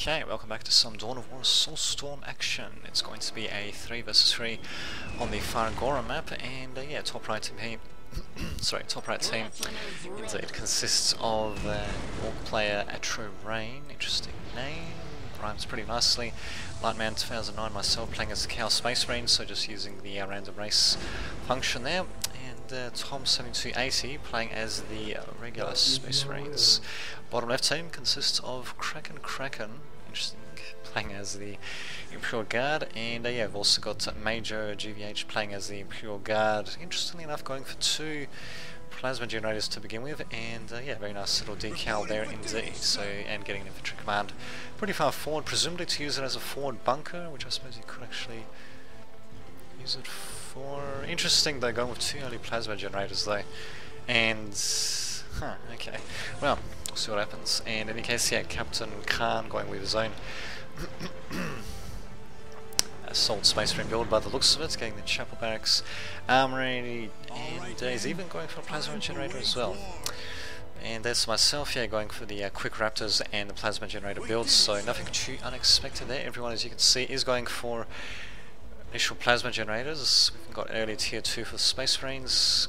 Okay, welcome back to some Dawn of War Soulstorm action. It's going to be a 3 versus 3 on the Farangora map, and yeah, top right team indeed consists of Orc player Atro Rain, interesting name, rhymes pretty nicely. Lightman 2009, myself playing as the Cow Space Marine, so just using the random race function there. Tom 7280 playing as the regular Space Marines. Bottom left team consists of Kraken, interesting, playing as the Imperial Guard, and yeah, we've also got Major GVH playing as the Imperial Guard. Interestingly enough, going for 2 plasma generators to begin with, and yeah, very nice little decal there indeed. So, and getting an infantry command pretty far forward, presumably to use it as a forward bunker, which I suppose you could actually use it for. Interesting, they're going with 2 early plasma generators though, and okay, well, we'll see what happens. And in any case, yeah, Captain Khan going with his own assault space marine build by the looks of it, getting the chapel barracks, armory, and he's even going for a plasma generator as well. And there's myself, yeah, going for the quick raptors and the plasma generator builds, so nothing too unexpected there. Everyone, as you can see, is going for initial plasma generators. We've got early tier 2 for the Space Marines,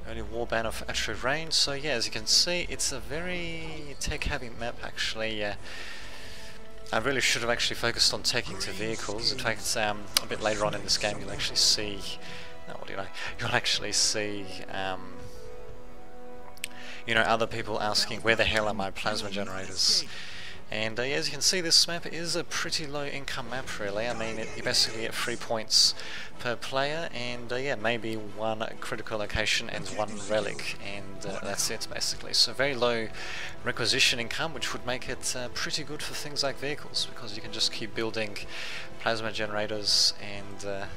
early warband of Atro Rain. So yeah, as you can see, it's a very tech-heavy map actually. I really should have actually focused on taking to vehicles. In fact, a bit later on in this game, you'll actually see. What do you know? You'll actually see. You know, other people asking where the hell are my plasma generators. And as you can see, this map is a pretty low income map really. I mean, you basically get 3 points per player, and yeah, maybe 1 critical location and 1 relic, and that's it basically. So very low requisition income, which would make it pretty good for things like vehicles, because you can just keep building plasma generators and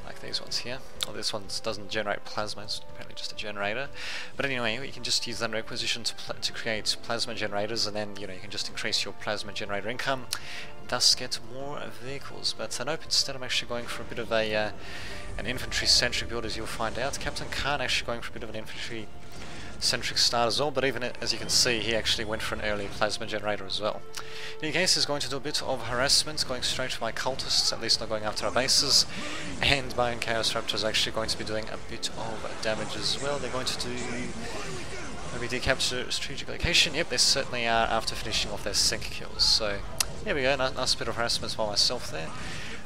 like these ones here. Well, this one doesn't generate plasma, it's apparently just a generator. But anyway, you can just use that requisition to create plasma generators, and then you know you can just increase your plasma generator income, and thus get more vehicles. But I nope, instead I'm actually going for a bit of a an infantry centric build, as you'll find out. Captain Khan actually going for a bit of an infantry centric start as well, but even as you can see, he actually went for an early plasma generator as well. In any case, he's going to do a bit of harassment, going straight to my cultists, at least not going after our bases, and my Chaos Raptor is actually going to be doing a bit of damage as well. They're going to do maybe decapture strategic location. Yep, they certainly are, after finishing off their sync kills. So here we go, nice bit of harassment by myself there.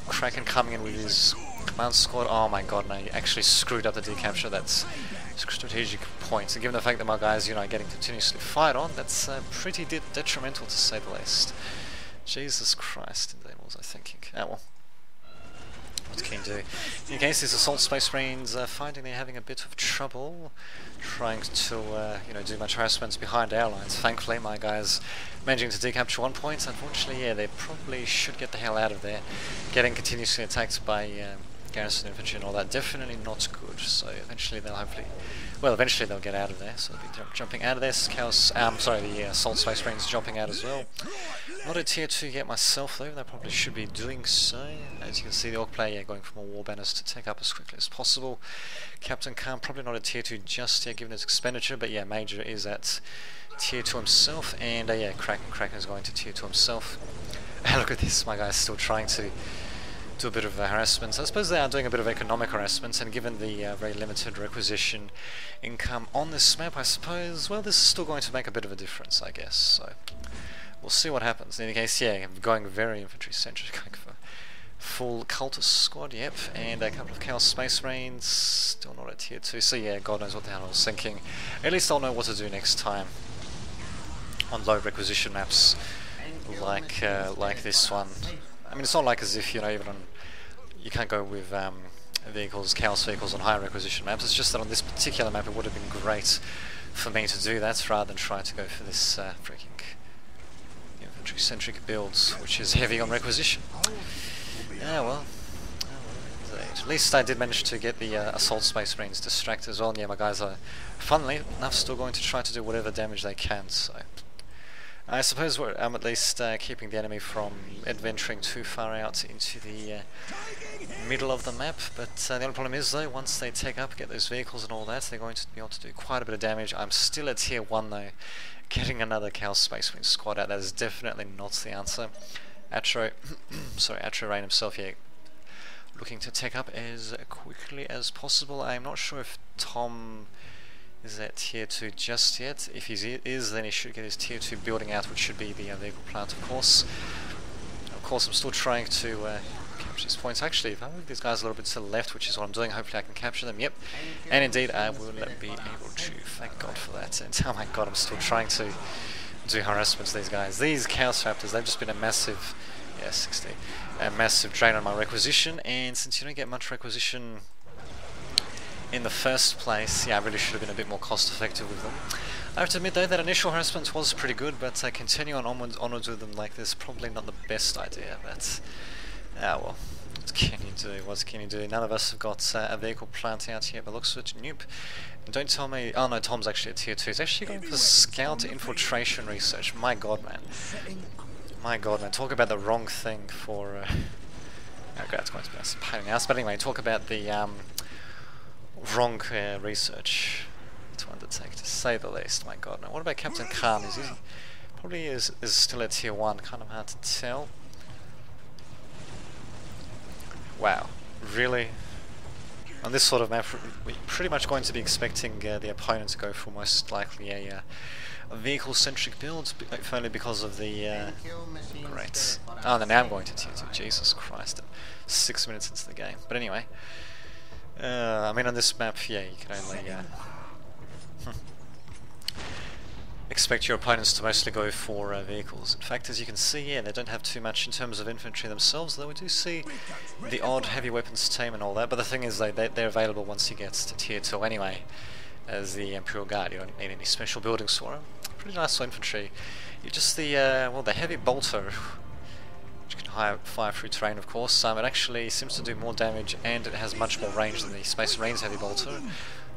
Kraken coming in with his command squad. Oh my god, no, you actually screwed up the decapture. That's strategic points, and given the fact that my guys, you know, are getting continuously fired on, that's pretty detrimental to say the least. Jesus Christ, indeed, what was I thinking? Oh well, what can you do? In any case, these assault space marines finding they're having a bit of trouble trying to you know, do much harassment behind our lines. Thankfully, my guys managing to decapture 1 point. Unfortunately, yeah, they probably should get the hell out of there. Getting continuously attacked by garrison infantry and all that, definitely not good. So eventually they'll eventually they'll get out of there. So they'll be jumping out of this. The assault space marines jumping out as well. Not a tier 2 yet myself though. They probably should be doing so. As you can see, the Orc player going for more war banners to take up as quickly as possible. Captain Khan probably not a tier 2 just yet, given his expenditure, but yeah, Major is at tier 2 himself, and yeah, Kraken is going to tier 2 himself. Look at this, my guy's still trying to do a bit of harassment. I suppose they are doing a bit of economic harassment, and given the very limited requisition income on this map, I suppose, well, this is still going to make a bit of a difference, I guess. So we'll see what happens. In any case, yeah, going very infantry centric, going for full cultist squad, yep, and a couple of Chaos Space Marines, still not at tier 2. So yeah, God knows what the hell I was thinking. At least I'll know what to do next time on low requisition maps like this one. I mean, it's not like as if, you know, even on, you can't go with vehicles, chaos vehicles on higher requisition maps. It's just that on this particular map it would have been great for me to do that rather than try to go for this freaking infantry-centric builds, which is heavy on requisition. Yeah, well, indeed. At least I did manage to get the assault space marines distracted as well. And yeah, my guys are, funnily enough, still going to try to do whatever damage they can. So I suppose I'm at least keeping the enemy from adventuring too far out into the middle of the map, but the only problem is though, once they take up, get those vehicles and all that, they're going to be able to do quite a bit of damage. I'm still at tier 1 though. Getting another Chaos Space Marine squad out, that is definitely not the answer. Atro, sorry, Atro Rain himself here, looking to take up as quickly as possible. I'm not sure if Tom is at tier 2 just yet. If he is, then he should get his tier 2 building out, which should be the vehicle plant, of course. Of course, I'm still trying to capture these points. Actually, if I move these guys a little bit to the left, which is what I'm doing, hopefully I can capture them. Yep, and indeed I will be able to. Thank God for that. And oh my God, I'm still trying to do harassment to these guys. These Chaos Raptors, they've just been a massive, yeah, 60, a massive drain on my requisition. And since you don't get much requisition in the first place, yeah, I really should have been a bit more cost effective with them. I have to admit though, that initial harassment was pretty good, but continuing onwards with them like this, probably not the best idea, but well, what can you do, what can you do? None of us have got a vehicle plant out here, but looks at Nope. And don't tell me, oh no, Tom's actually at tier 2, he's actually going for scout infiltration research. My God, man. My God, man, talk about the wrong thing for, okay, that's going to be a pain in the ass, but anyway, talk about the, wrong research to undertake, to say the least. My God, now what about Captain Khan? Is he probably is still at tier 1? Kind of hard to tell. Wow, really? On this sort of map, we're pretty much going to be expecting the opponent to go for most likely a vehicle-centric build, if only because of the great. Oh, now I'm going to tier 2. Jesus Christ! 6 minutes into the game, but anyway. I mean, on this map, yeah, you can only expect your opponents to mostly go for vehicles. In fact, as you can see, yeah, they don't have too much in terms of infantry themselves, though we do see the odd heavy weapons team and all that, but the thing is, they're available once you get to tier 2 anyway, as the Imperial Guard. You don't need any special buildings for them. Pretty nice for infantry. You just the, well, the heavy bolter, which can fire through terrain, of course. It actually seems to do more damage, and it has much more range than the Space Marine's heavy bolter.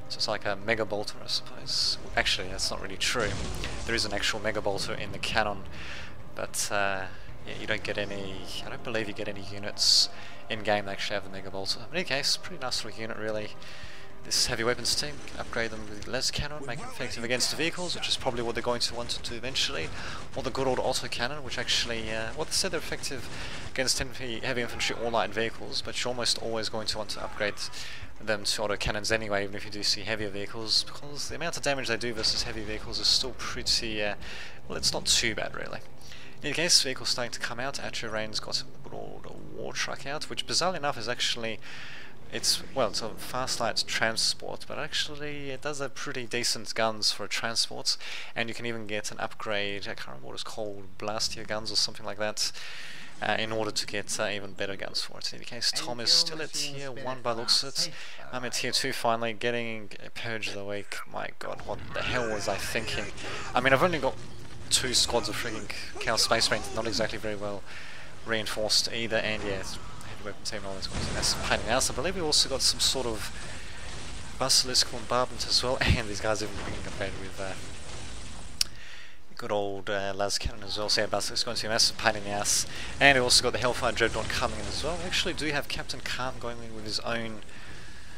So it's like a mega bolter, I suppose. Actually, that's not really true. There is an actual mega bolter in the cannon, but yeah, you don't get any. I don't believe you get any units in game that actually have the mega bolter. In any case, pretty nice little unit, really. This heavy weapons team, upgrade them with less cannon, make them effective against the vehicles, which is probably what they're going to want to do eventually. Or the good old auto cannon, which actually, well, they said they're effective against heavy infantry or light vehicles, but you're almost always going to want to upgrade them to auto cannons anyway, even if you do see heavier vehicles, because the amount of damage they do versus heavy vehicles is still pretty, well, it's not too bad really. In any case, vehicles starting to come out. Atro Rain's got a good old war truck out, which bizarrely enough is actually, it's a fast light transport, but actually it does have pretty decent guns for a transport, and you can even get an upgrade, I can't remember what it's called, blastier guns or something like that, in order to get even better guns for it. In any case, Tom is still at tier 1 by looks of it. I'm at tier 2 finally, getting a Purge of the Week. My God, what the hell was I thinking? I mean, I've only got 2 squads of freaking Chaos Space Marines, not exactly very well reinforced either, and yeah, weapon team and all this going to that's pain in the ass. I believe we also got some sort of basilisk bombardment as well, and these guys have been compared with good old las cannon as well. So yeah, basilisk going to be a massive pain in the ass, and we also got the Hellfire Dreadnought coming in as well. We actually do have Captain Khan going in with his own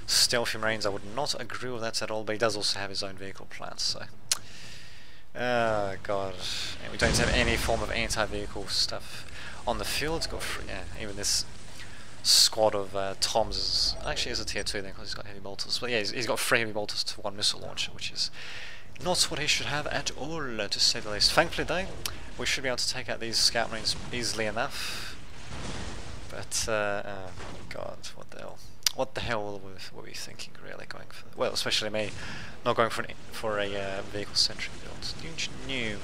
stealthy marines. I would not agree with that at all, but he does also have his own vehicle plant. So God, and we don't have any form of anti-vehicle stuff on the field. Got even this squad of Toms is actually is a tier 2 then because he's got heavy bolters, but yeah, he's got 3 heavy bolters to 1 missile launcher, which is not what he should have at all, to say the least. Thankfully though, we should be able to take out these scout marines easily enough, but oh God, what the hell were we thinking really, going for, well, especially me, not going for a vehicle centric build. Just new.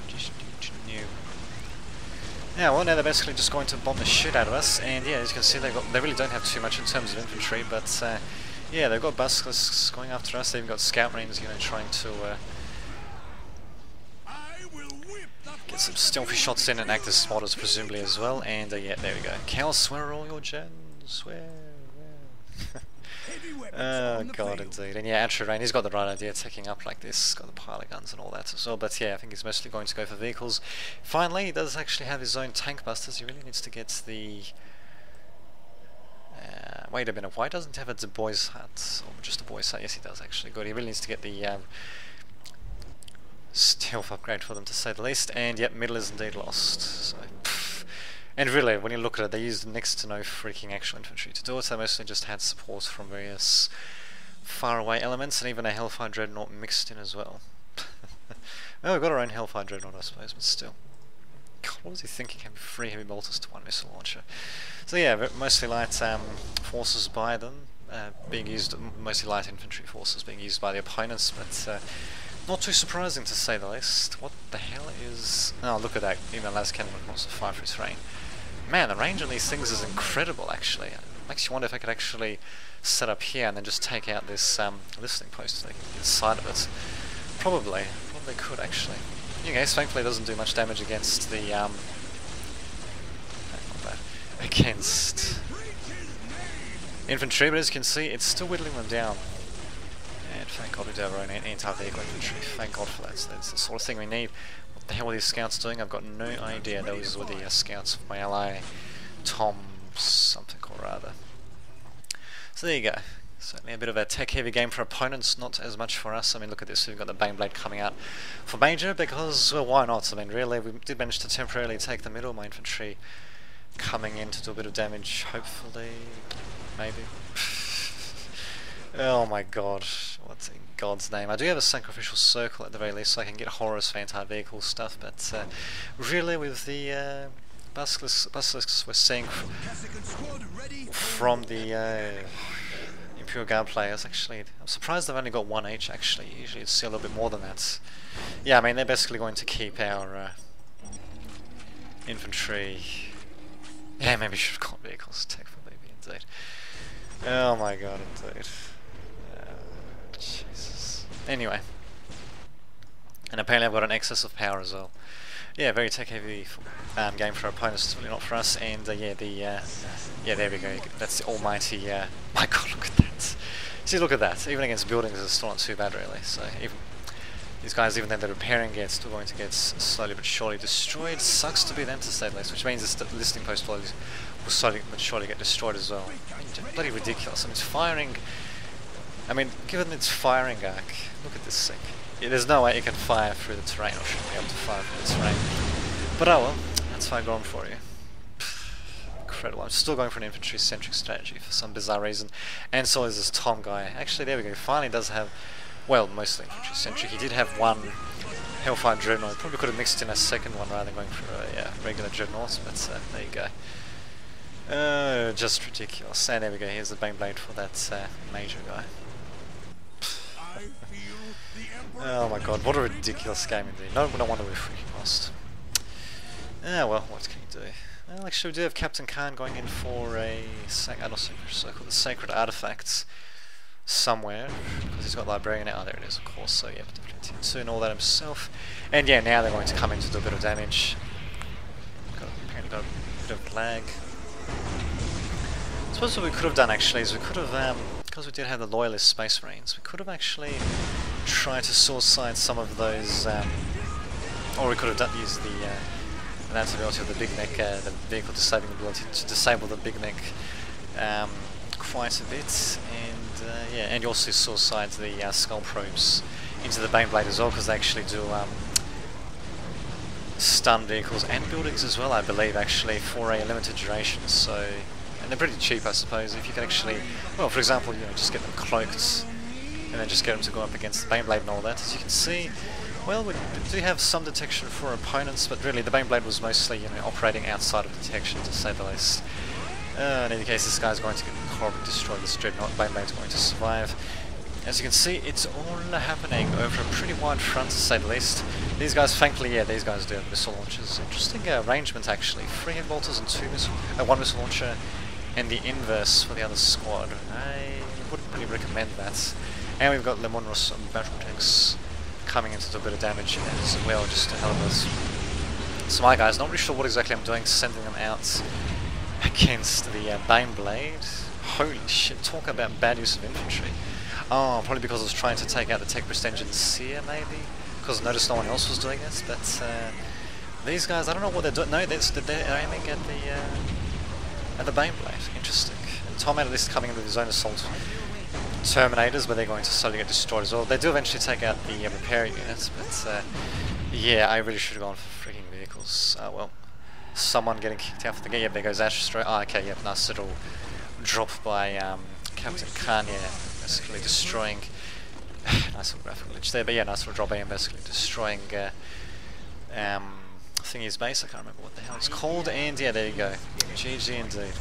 Yeah, well, now they're basically just going to bomb the shit out of us, and yeah, as you can see, they really don't have too much in terms of infantry, but yeah, they've got basilisks going after us. They've got scout marines, trying to get some stealthy shots in and act as spotters presumably as well. And yeah, there we go. Chaos, where are all your gens? Where? Oh god, indeed. And yeah, Archer Rain, he's got the right idea, taking up like this, got the pile of guns and all that as well, but yeah, I think he's mostly going to go for vehicles. Finally, he does actually have his own tank busters. He really needs to get the... wait a minute, why doesn't he have a Du Bois hut? Or just a Bois hut? Yes, he does actually. Good, he really needs to get the stealth upgrade for them, to say the least, and yep, middle is indeed lost. So, and really, when you look at it, they used next to no freaking actual infantry to do it. They mostly just had support from various faraway elements, and even a Hellfire Dreadnought mixed in as well. Well, we've got our own Hellfire Dreadnought, I suppose, but still. God, what was he thinking? Having 3 heavy bolters to 1 missile launcher. So yeah, mostly light forces by them, being used, mostly light infantry forces being used by the opponents, but not too surprising to say the least. What the hell is... Oh, look at that, even las cannon across the 5 for terrain. Man, the range on these things is incredible, actually. It makes you wonder if I could actually set up here and then just take out this listening post inside of it. Probably could, actually. In case, thankfully it doesn't do much damage against the, against infantry, but as you can see, it's still whittling them down. And thank God we do have our own anti-vehicle infantry. Thank God for that. So that's the sort of thing we need. What the hell are these scouts doing? I've got no idea. Those were the scouts of my ally, Tom something or other. So there you go. Certainly a bit of a tech-heavy game for opponents, not as much for us. I mean, look at this, we've got the Baneblade coming out for Major, because, well, why not? I mean, really, we did manage to temporarily take the middle. My infantry coming in to do a bit of damage, hopefully, maybe. Oh my god, what's in God's name? I do have a Sacrificial Circle at the very least, so I can get Horus for anti-vehicle stuff, but really, with the Basilisks we're seeing from the Imperial Guard players, actually, I'm surprised they've only got 1 each, actually. Usually you'd see a little bit more than that. Yeah, I mean, they're basically going to keep our infantry... Yeah, maybe should have got vehicles, tech for maybe, indeed. Oh my god, indeed. Jesus. Anyway. And apparently I've got an excess of power as well. Yeah, very tech-heavy game for our opponents, really not for us. And yeah, yeah, there we go. That's the almighty. My God, look at that! See, look at that. Even against buildings, it's still not too bad, really. So even these guys, even though they're repairing it, still going to get slowly but surely destroyed. Sucks to be them, to say the least. Which means this listing post will slowly but surely get destroyed as well. I mean, bloody ridiculous. I mean, it's firing. I mean, given its firing arc, look at this thing. Yeah, there's no way it can fire through the terrain, or should be able to fire through the terrain. But oh well, that's fine going for you. Incredible. I'm still going for an infantry-centric strategy for some bizarre reason. And so is this Tom guy. Actually, there we go. Finally does have, well, mostly infantry-centric. He did have 1 Hellfire Dreadnought. Probably could have mixed in a second one rather than going for a regular Dreadnought, but there you go. Just ridiculous. And there we go. Here's the Baneblade for that Major guy. Oh my god, what a ridiculous game indeed. No wonder we freaking lost. Ah well, what can you do? Well, actually we do have Captain Khan going in for a the Sacred Artifacts somewhere, because he's got Librarian now. Oh, there it is, of course, so yeah, definitely soon all that himself. And yeah, now they're going to come in to do a bit of damage. Apparently got a bit of lag. I suppose what we could have done actually is we could have, because we did have the Loyalist Space Marines, we could have actually tried to source side some of those, or we could have used the ability of the Big Neck, the vehicle disabling ability to disable the Big Neck quite a bit, and yeah, and you also source side the Skull Probes into the Baneblade as well, because they actually do stun vehicles and buildings as well, I believe, actually, for a limited duration, so... And they're pretty cheap, I suppose, if you can actually, well, for example, you know, just get them cloaked, and then just get them to go up against the Baneblade and all that. As you can see, well, we do have some detection for opponents, but really the Baneblade was mostly, you know, operating outside of detection, to say the least. In any case, this guy's going to get horribly destroyed, this Dreadnought. Baneblade's going to survive. As you can see, it's all happening over a pretty wide front, to say the least. These guys, thankfully, yeah, these guys do have missile launchers. Interesting arrangement, actually. 3 heavy bolters and 1 missile launcher, and the inverse for the other squad. I wouldn't really recommend that. And we've got Lemonros battle tanks coming in to do a bit of damage as well, just to help us. So my guys, not really sure what exactly I'm doing, sending them out against the Baneblade. Holy shit, talk about bad use of infantry. Oh, probably because I was trying to take out the tech breast engine seer, maybe? Because I noticed no one else was doing this, but these guys, I don't know what they're doing. No, they're aiming at the Bane Blade. Interesting. And Tom out of this coming in with his own assault Terminators, but they're going to slowly get destroyed as well. They do eventually take out the repair units, but yeah, I really should have gone for freaking vehicles. Well, someone getting kicked out for the game. Yeah, there goes Astrostrike. Oh, okay, yep, nice little drop by Captain Kanye, basically destroying. Nice little graphical glitch there, but yeah, nice little drop by him, basically destroying Thingy's base. I can't remember what the hell it's called, and yeah, there you go. GG indeed.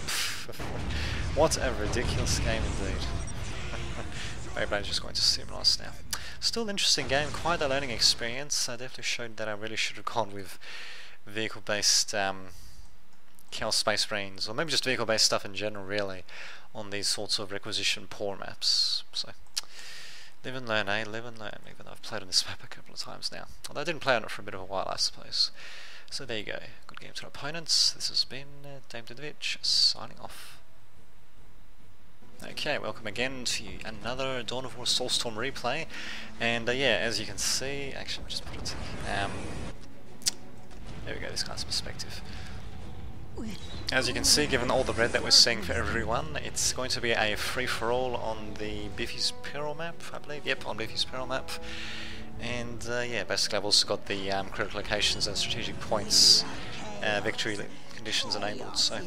What a ridiculous game indeed. Everybody's just going to sim loss now. Still an interesting game, quite a learning experience. I definitely showed that I really should have gone with vehicle-based Chaos Space Marines, or maybe just vehicle-based stuff in general, really, on these sorts of requisition poor maps. So, live and learn, eh? Live and learn, even though I've played on this map a couple of times now. Although I didn't play on it for a bit of a while, I suppose. So there you go. Good game to our opponents. This has been Dame Didovich, signing off. Okay, welcome again to another Dawn of War Soulstorm replay, and yeah, as you can see, actually I'll just put it, there we go, this guy's perspective. As you can see, given all the red that we're seeing for everyone, it's going to be a free-for-all on the Biffy's Peril map, I believe, yep, on Biffy's Peril map, and yeah, basically I've also got the critical locations and strategic points victory conditions enabled, so...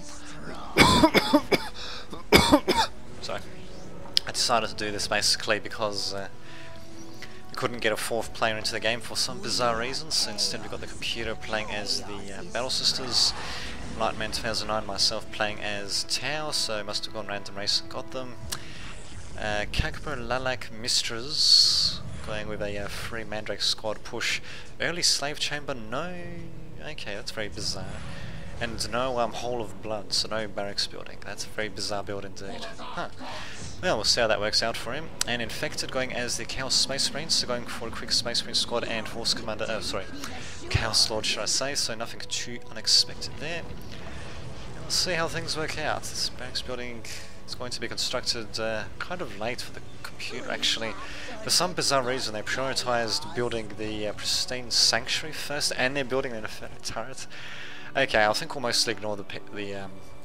So, I decided to do this basically because I couldn't get a fourth player into the game for some bizarre reasons, so instead we got the computer playing as the Battle Sisters, Lightman 2009, myself playing as Tau, so I must have gone random race and got them. Kakper Lalak Mistras, going with a free Mandrake squad push. Early Slave Chamber, no, okay, that's very bizarre. And no Hall of Blood, so no barracks building. That's a very bizarre build indeed. Huh. Well, we'll see how that works out for him. And Infected going as the Chaos Space Marines, so going for a quick Space Marine squad and Force Commander, Chaos Lord should I say, so nothing too unexpected there. And we'll see how things work out. This barracks building is going to be constructed kind of late for the computer actually. For some bizarre reason they prioritised building the pristine Sanctuary first, and they're building an Inferno turret. Okay, I think we'll mostly ignore the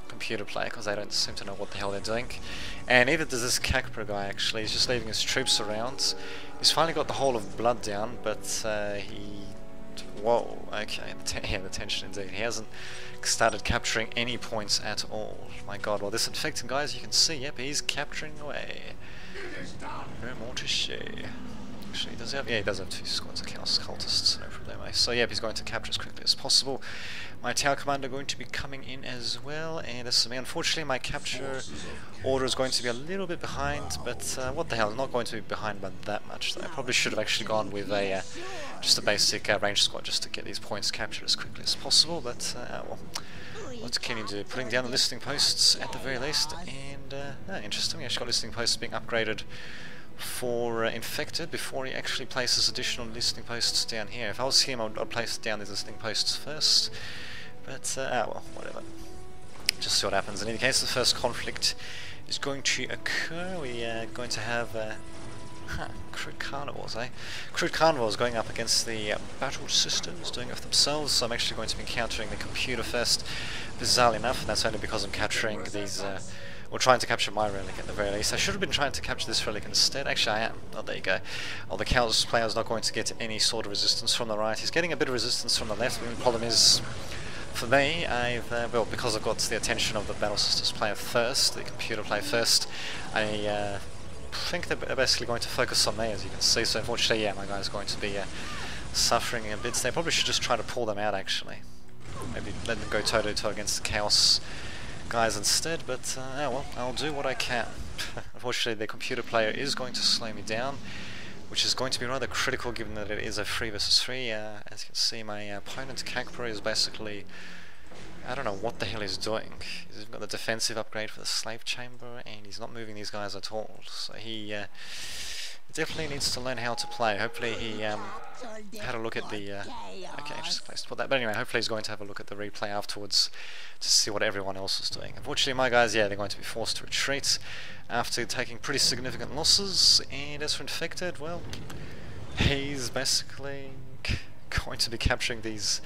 computer play because they don't seem to know what the hell they're doing. And neither does this Kakper guy actually, he's just leaving his troops around. He's finally got the Hall of Blood down, but whoa, okay, yeah, the tension indeed. He hasn't started capturing any points at all. My god, well this Infected guy, as you can see, yep, he's capturing away. No more to share. Actually, does he have? Yeah, he does have 2 squads of Chaos Cultists, no problemo. So yep, he's going to capture as quickly as possible. My Tower Commander going to be coming in as well, and this is me. Unfortunately, my capture order is going to be a little bit behind, but what the hell, I'm not going to be behind by that much, though. I probably should have actually gone with a just a basic range squad just to get these points captured as quickly as possible, but well, what can you do? Putting down the listing posts at the very least, and interesting, we actually got listing posts being upgraded for Infected before he actually places additional listing posts down here. If I was him, I'd place down these listing posts first, but well, whatever. Just see what happens. In any case, the first conflict is going to occur. We are going to have Crude Carnivores, eh? Crude Carnivores going up against the Battle Sisters, doing it for themselves, so I'm actually going to be encountering the computer first, bizarrely enough, and that's only because I'm capturing these or trying to capture my relic at the very least. I should have been trying to capture this relic instead. Actually, I am. Oh, there you go. Oh, the Chaos player is not going to get any sort of resistance from the right. He's getting a bit of resistance from the left. The problem is, for me, well, because I've got the attention of the Battle Sisters player first, the computer player first, I think they're basically going to focus on me, as you can see. So unfortunately, yeah, my guy's going to be suffering a bit. So I probably should just try to pull them out, actually. Maybe let them go toe-to-toe against the Chaos guys instead, but oh well, I'll do what I can. Unfortunately, the computer player is going to slow me down, which is going to be rather critical given that it is a 3 versus 3. As you can see, my opponent Kakper is basically, I don't know what the hell he's doing. He's got the defensive upgrade for the Slave Chamber, and he's not moving these guys at all. So he, it's definitely needs to learn how to play. Hopefully he had a look at the... okay, just placed put that. But anyway, hopefully he's going to have a look at the replay afterwards to see what everyone else is doing. Unfortunately, my guys, yeah, they're going to be forced to retreat after taking pretty significant losses. And as for Infected, well, he's basically going to be capturing these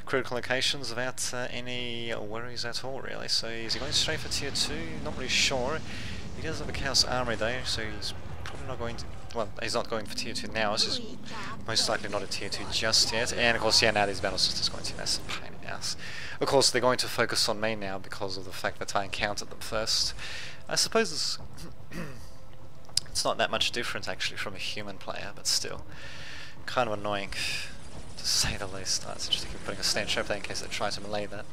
critical locations without any worries at all, really. So is he going straight for tier 2? Not really sure. He does have a Chaos Armory though, so he's probably not going to... well, he's not going for tier 2 now, this is most likely not a tier 2 just yet. And of course, yeah, now these battle systems are going to be a massive pain in the ass. Of course, they're going to focus on me now because of the fact that I encountered them first. I suppose it's not that much different actually from a human player, but still kind of annoying, to say the least. Oh, it's interesting putting a stand trap there in case they try to melee that.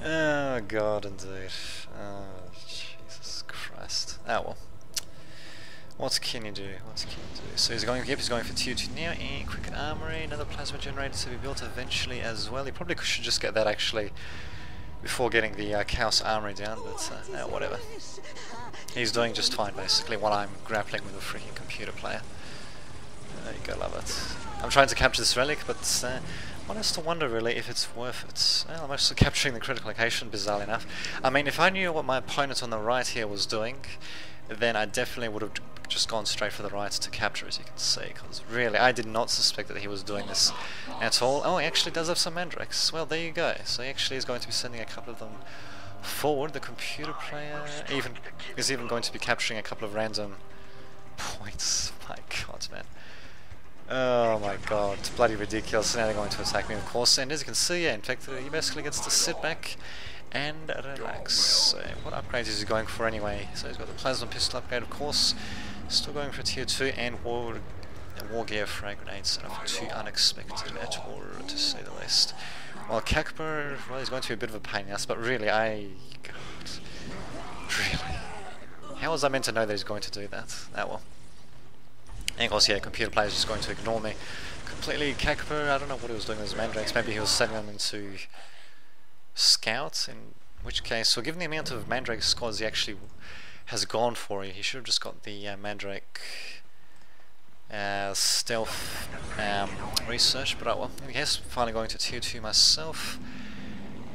Oh god, indeed. Oh, Jesus Christ. Oh well. What can you do? What can you do? So he's going, yep, he's going for tier 2 now, and quick armory, another plasma generator to be built eventually as well. He probably should just get that actually before getting the Chaos Armory down, but whatever. He's doing just fine basically while I'm grappling with a freaking computer player. You gotta love it. I'm trying to capture this relic, but one has to wonder really if it's worth it. Well, I'm actually capturing the critical location, bizarrely enough. I mean, if I knew what my opponent on the right here was doing, then I definitely would have just gone straight for the right to capture, as you can see, because really, I did not suspect that he was doing this at all. Oh, he actually does have some mandrakes. Well, there you go. So he actually is going to be sending a couple of them forward. The computer player is even going to be capturing a couple of random points. My god, man. Oh my god, it's bloody ridiculous. Now they're going to attack me, of course, and as you can see, yeah, in fact, he basically gets to sit back and relax. So what upgrades is he going for anyway? So he's got the plasma pistol upgrade, of course, still going for tier 2, and war gear frag grenades, nothing too unexpected at all, to say the least. While Kakber, well, he's going to be a bit of a pain in the ass, but really, God, really, how was I meant to know that he's going to do that? Oh well. And of course, yeah, computer player is just going to ignore me completely. Kakber, I don't know what he was doing with his mandrakes. Maybe he was setting them into scouts, in which case, so given the amount of mandrake squads he actually has gone for, he should have just got the mandrake stealth research. But oh well. I guess finally going to tier 2 myself.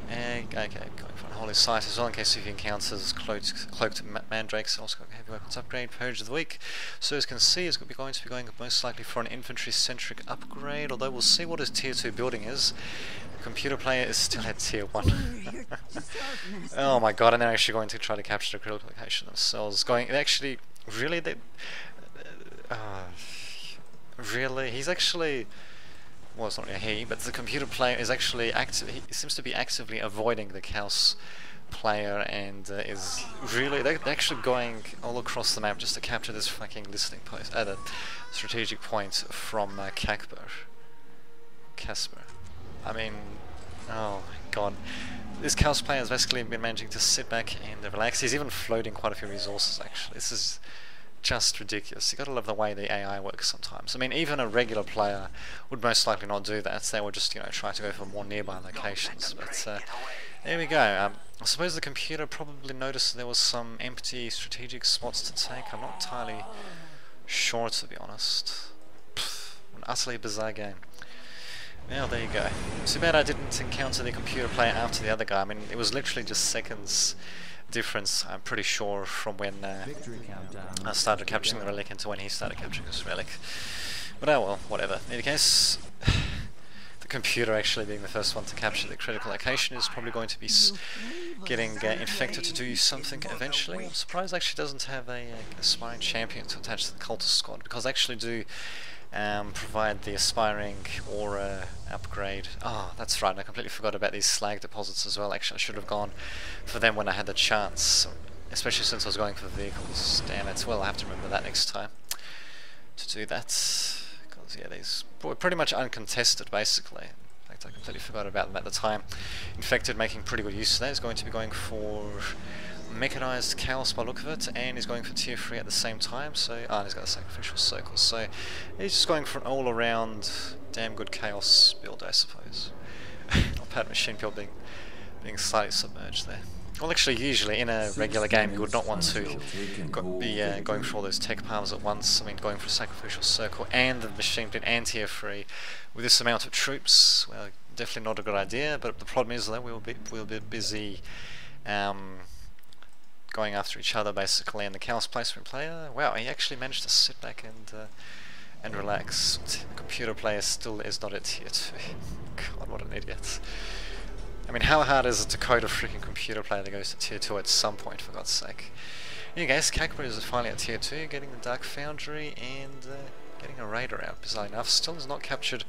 Okay, going for a holy site as well in case if he encounters cloaked mandrakes. Also got a heavy weapons upgrade, purge of the week. So as you can see, he's going to be going most likely for an infantry centric upgrade. Although we'll see what his tier 2 building is. The computer player is still at tier 1. Oh my god! And they're actually going to try to capture the critical location themselves. Actually, really, really, he's actually. Well, it's not really he, but the computer player is actually he seems to be actively avoiding the Chaos player, and is really they're actually going all across the map just to capture this fucking listening post at a strategic point from Casper. I mean, oh my god, this Chaos player has basically been managing to sit back and relax. He's even floating quite a few resources. Actually, this is just ridiculous. You gotta love the way the AI works sometimes. I mean, even a regular player would most likely not do that. They would just, try to go for more nearby locations. But there we go. I suppose the computer probably noticed there was some empty strategic spots to take. I'm not entirely sure, to be honest. An utterly bizarre game. Well, there you go. Too bad I didn't encounter the computer player after the other guy. I mean, it was literally just seconds difference, I'm pretty sure, from when I started capturing the relic into when he started capturing this relic. But oh well, whatever. In any case, the computer actually being the first one to capture the critical location is probably going to be getting infected to do something eventually. I'm surprised it actually doesn't have a aspiring champion to attach to the cultist squad, because they actually do provide the aspiring aura upgrade. Oh, that's right, I completely forgot about these slag deposits as well. Actually, I should have gone for them when I had the chance, especially since I was going for vehicles. Damn it, well, I'll have to remember that next time to do that, because yeah, these were pretty much uncontested basically. In fact, I completely forgot about them at the time. Infected making pretty good use of that. He's going to be going for mechanized chaos by look of it, and he's going for tier 3 at the same time, so and he's got a sacrificial circle, so he's just going for an all around damn good chaos build, I suppose. Not bad. Machine build being slightly submerged there. well, actually, usually in a regular game, you would not want to be going for all those tech palms at once. I mean, going for Sacrificial Circle and the Machine Pit and Tier 3 with this amount of troops, well, definitely not a good idea. But the problem is that we'll be busy going after each other, basically. And the Chaos Placement player, wow, he actually managed to sit back and relax. The computer player still is not at Tier 2. God, what an idiot. I mean, how hard is it to code a freaking computer player that goes to Tier 2 at some point, for God's sake? Anyway guys, Kakber is finally at Tier 2, getting the Dark Foundry and getting a Raider out, bizarre enough. Still has not captured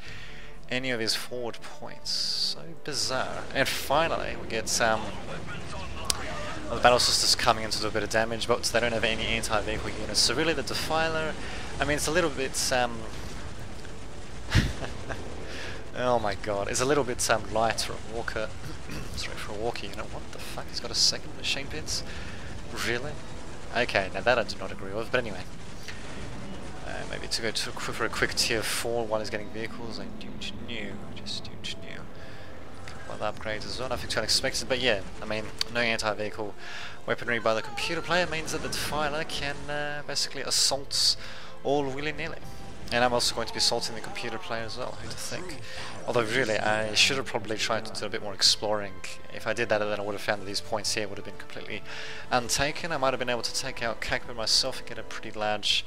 any of his forward points. So bizarre. And finally, we get the Battle Sisters coming in to do a bit of damage, but they don't have any anti-vehicle units. So really the Defiler, I mean, it's a little bit... oh my god, it's a little bit light for a walker. Sorry, for a walker unit. What the fuck? He's got a second machine pits? Really? Okay, now that I do not agree with, but anyway. Maybe to go for a quick tier 4 while he's getting vehicles. I don't know, just don't know. A couple of upgrades as well, nothing too unexpected, but yeah, I mean, no anti-vehicle weaponry by the computer player means that the Defiler can basically assault all willy-nilly. And I'm also going to be assaulting the computer player as well, who to think. Although really, I should have probably tried to do a bit more exploring. If I did that, then I would have found that these points here would have been completely untaken. I might have been able to take out Kakber myself and get a pretty large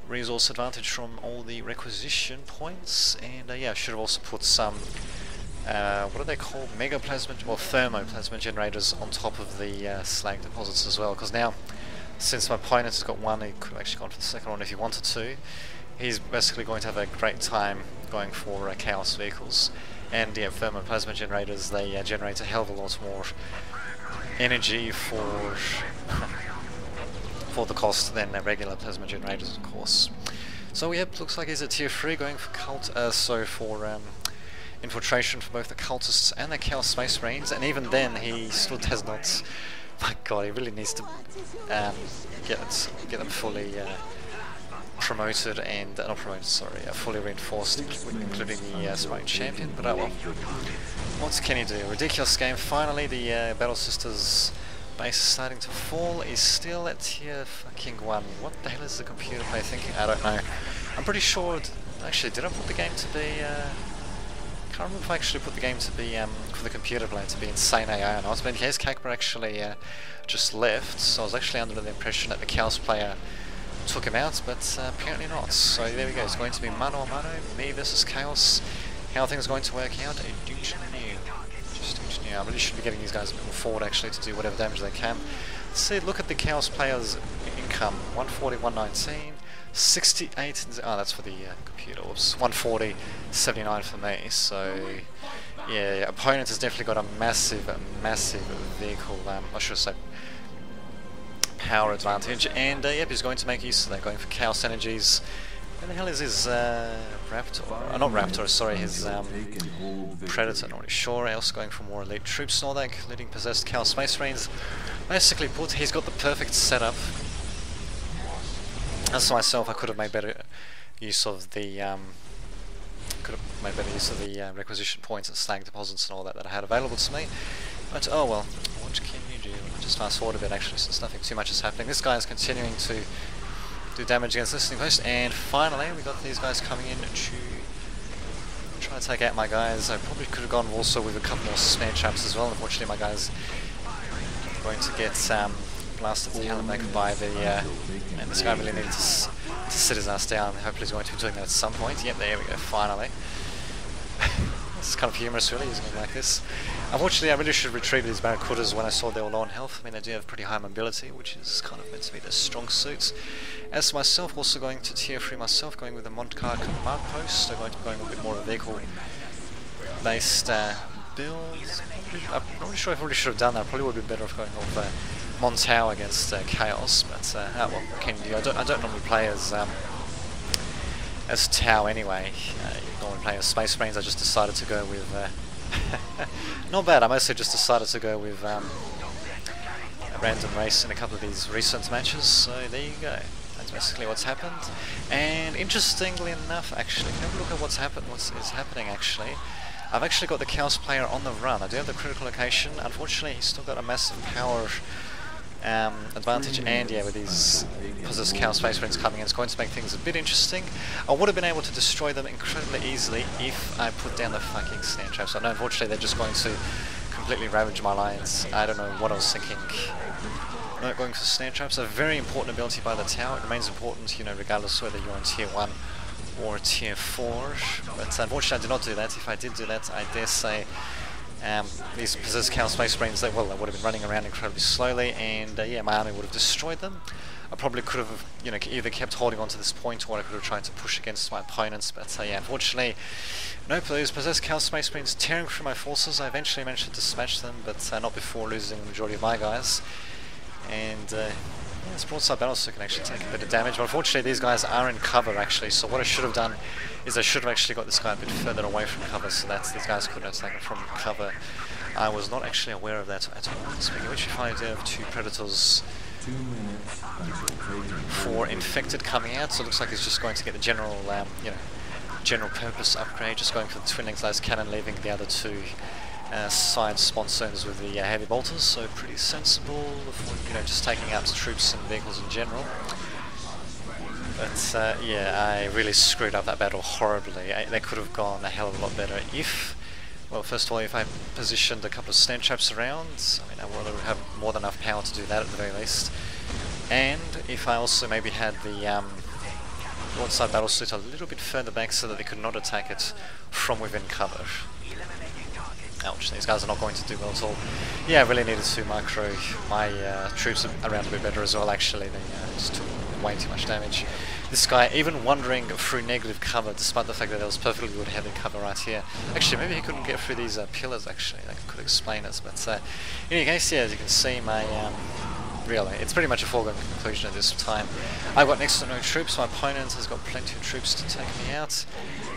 resource advantage from all the requisition points. And yeah, I should have also put some, what are they called? Megaplasma, or thermoplasma generators on top of the slag deposits as well. Because now, since my opponent has got one, he could have actually gone for the second one if he wanted to. He's basically going to have a great time going for Chaos vehicles. And yeah, thermoplasma generators, they generate a hell of a lot more energy for the cost than regular plasma generators, of course. So yep, looks like he's at tier 3 going for infiltration for both the cultists and the Chaos Space Marines, and even then he still has not... My god, he really needs to get them fully promoted and not promoted, sorry, fully reinforced, including the Spartan Champion. But oh well, what can he do? Ridiculous game. Finally, the Battle Sisters base is starting to fall. He's still at tier fucking 1. What the hell is the computer player thinking? I don't know. I'm pretty sure. Actually, did I put the game to be? Can't remember if I actually put the game to be for the computer player to be insane AI or not. But in case, Kakber actually just left, so I was actually under the impression that the Chaos player took him out, but apparently not. So there we go, it's going to be mano a mano, me versus Chaos. How are things going to work out? I don't know. Just don't know. I really should be getting these guys a bit more forward actually to do whatever damage they can. Let's see, look at the Chaos player's income. 140, 119, 68, oh that's for the computer, whoops. 140, 79 for me, so yeah, opponent has definitely got a massive vehicle, I should say power advantage, and yep, he's going to make use of that, going for Chaos Energies. Where the hell is his Raptor? Not Raptor, sorry, his Predator, not really sure. Also going for more elite troops and all that, including possessed Chaos Space Marines. Basically put, he's got the perfect setup. As for myself, I could have made better use of the requisition points and slag deposits and all that I had available to me. But oh well, what can you do? Just fast forward a bit actually, since nothing too much is happening. This guy is continuing to do damage against listening post, and finally we got these guys coming in to try to take out my guys. I probably could have gone also with a couple more snare traps as well. Unfortunately, my guys are going to get blasted to hell and back by the and this guy really needed to sit his ass down. Hopefully he's going to be doing that at some point. Yep, there we go, finally. It's kind of humorous really, using it like this. Unfortunately, I really should have retrieved these Barracudas when I saw they were low on health. I mean, they do have pretty high mobility, which is kind of meant to be their strong suits. As for myself, also going to tier 3 myself, going with the Montcar command post. So going to be going a bit more of a vehicle-based build. I'm not really sure if I really should have done that. I probably would have been better off going off Montau against Chaos, but oh well, what can you do? I don't normally play as Tau anyway. You normally play as Space Marines. I just decided to go with not bad. I mostly just decided to go with a random race in a couple of these recent matches. So there you go. That's basically what's happened. And interestingly enough, actually, if you have a look at what's happening actually, I've actually got the Chaos player on the run. I do have the critical location. Unfortunately, he's still got a massive power advantage, and yeah, with these possessed Chaos Space Marines coming in, it's going to make things a bit interesting. I would have been able to destroy them incredibly easily if I put down the fucking snare traps. So no, unfortunately, they're just going to completely ravage my lines. I don't know what I was thinking. Not going for snare traps, a very important ability by the tower. It remains important, you know, regardless whether you're on tier 1 or tier 4. But unfortunately, I did not do that. If I did do that, I dare say these possessed Chaos Space Marines, they would have been running around incredibly slowly, and yeah, my army would have destroyed them. I probably could have, you know, either kept holding on to this point, or I could have tried to push against my opponents. But yeah, unfortunately, nope, those possessed Chaos Space Marines tearing through my forces. I eventually managed to dispatch them, but not before losing the majority of my guys. And yeah, this broadside battlestar can actually take a bit of damage, but unfortunately these guys are in cover actually, so what I should have done is I should have actually got this guy a bit further away from cover, so that these guys couldn't attack him from cover. I was not actually aware of that at all. Speaking of which, if I do have 2 Predators for Infected coming out, so it looks like he's just going to get the general, you know, general purpose upgrade, just going for the twin length laser cannon, leaving the other 2 side spawn zones with the heavy bolters, so pretty sensible for, you know, just taking out troops and vehicles in general. But yeah, I really screwed up that battle horribly. They could have gone a hell of a lot better if, well, first of all, if I positioned a couple of snare traps around. I mean, I would have more than enough power to do that at the very least. And if I also maybe had the broadside battle suit a little bit further back so that they could not attack it from within cover. Ouch, these guys are not going to do well at all. Yeah, I really needed to micro my troops around a bit better as well, actually. They just took way too much damage. This guy, even wandering through negative cover, despite the fact that there was perfectly good heavy cover right here. Actually, maybe he couldn't get through these pillars, actually. That could explain it. But in any case, yeah, as you can see, my really, it's pretty much a foregone conclusion at this time. I've got next to no troops. My opponent has got plenty of troops to take me out.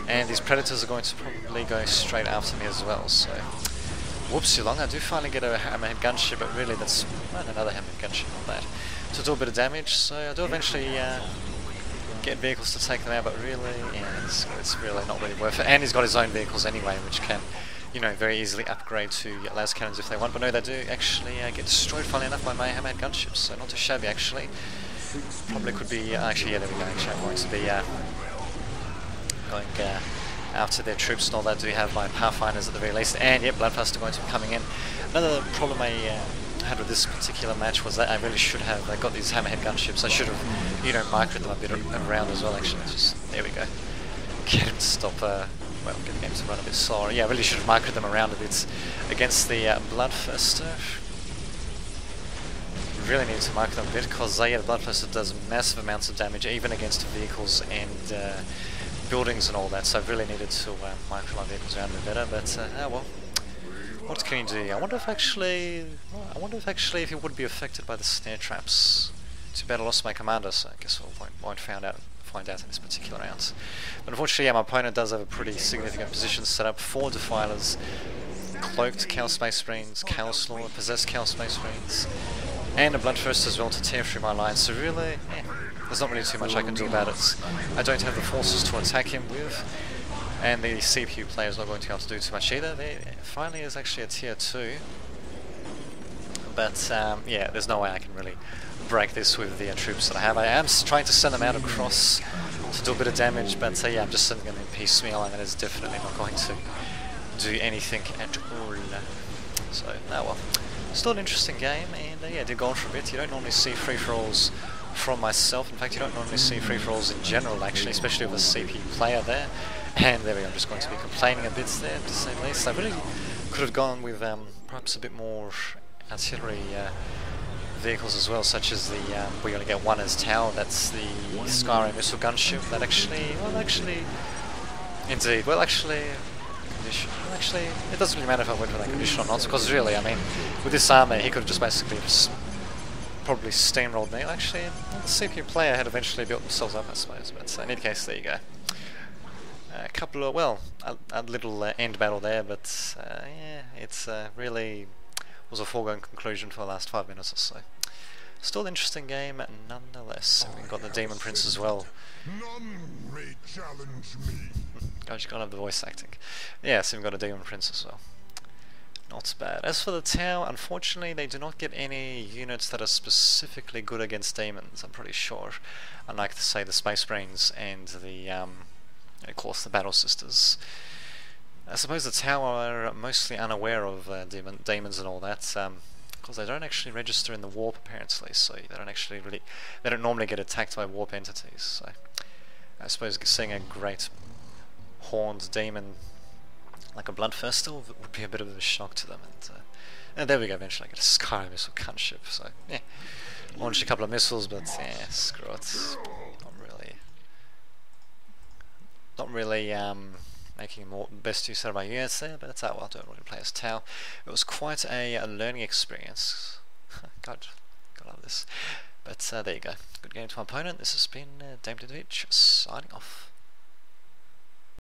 And these Predators are going to probably go straight after me as well, so whoopsie long. I do finally get a hammerhead gunship, but really that's another hammerhead gunship on that to do a bit of damage, so I do eventually get vehicles to take them out, but really, yeah, it's really not really worth it. And he's got his own vehicles anyway, which can, you know, very easily upgrade to laser cannons if they want, but no, they do actually get destroyed, funnily enough, by my hammerhead gunships, so not too shabby actually. Probably could be, actually, yeah, there we go, actually I'm going to be going after their troops and all that. Do have my Pathfinders at the very least, and yep, Bloodthirst are going to be coming in. Another problem I had with this particular match was that I really should have got these hammerhead gunships. I should have, you know, microed them a bit around as well, actually. Just, there we go. Get him to stop, well, get the game to run a bit slower. Yeah, I really should have microed them around a bit against the Bloodthirster. Really need to micro them a bit, because yeah, the Bloodthirster does massive amounts of damage, even against vehicles and buildings and all that, so I really needed to micro my vehicles around a bit better, but oh well. What can you do? I wonder if actually if he would be affected by the snare traps. Too bad I lost my commander, so I guess we'll won't find out in this particular round. But unfortunately, yeah, my opponent does have a pretty significant position set up. 4 Defilers, Cloaked Chaos Space Marines, Chaos Lord, Possessed Chaos Space Marines, and a Bloodthirst as well to tear through my lines, so really, there's not really too much I can do about it. I don't have the forces to attack him with, and the CPU player is not going to be able to do too much either. There finally is actually a tier 2, but yeah, there's no way I can really break this with the troops that I have. I am trying to send them out across to do a bit of damage, but yeah, I'm just sending them in piecemeal, and that is definitely not going to do anything at all. So, oh well. Still an interesting game, and yeah, did go on for a bit. You don't normally see free-for-alls from myself. In fact, you don't normally see free-for-alls in general, actually, especially with a CP player there. And there we go, I'm just going to be complaining a bit there, to say the least. I really could have gone with perhaps a bit more artillery vehicles as well, such as the, we only get one as tower, that's the Skyrim missile gunship, that actually, indeed, actually, it doesn't really matter if I went for that condition or not, because really, I mean, with this army, he could have just basically probably steamrolled me. Actually, the CPU player had eventually built themselves up, I suppose, but in any case, there you go. A couple of, well, a little end battle there, but yeah, it's really was a foregone conclusion for the last 5 minutes or so. Still an interesting game nonetheless. And we've got the Demon Prince as well. None may challenge me. God, you can't have the voice acting. Yeah, so we've got a Demon Prince as well. Not bad. As for the Tau, unfortunately they do not get any units that are specifically good against demons, I'm pretty sure. Unlike, say, the Space Brains and the, of course, the Battle Sisters. I suppose the Tau are mostly unaware of demons and all that, because they don't actually register in the warp apparently, so they don't normally get attacked by warp entities. So I suppose seeing a great horned demon like a Bloodthirster would be a bit of a shock to them. And there we go, eventually I get a Sky Missile gunship, so yeah. Launched a couple of missiles, but yeah, screw it. Not really making more best use out of my units there, but well, I don't really play as Tau. It was quite a learning experience. God, gotta love this. But there you go. Good game to my opponent. This has been Dame Didovich signing off.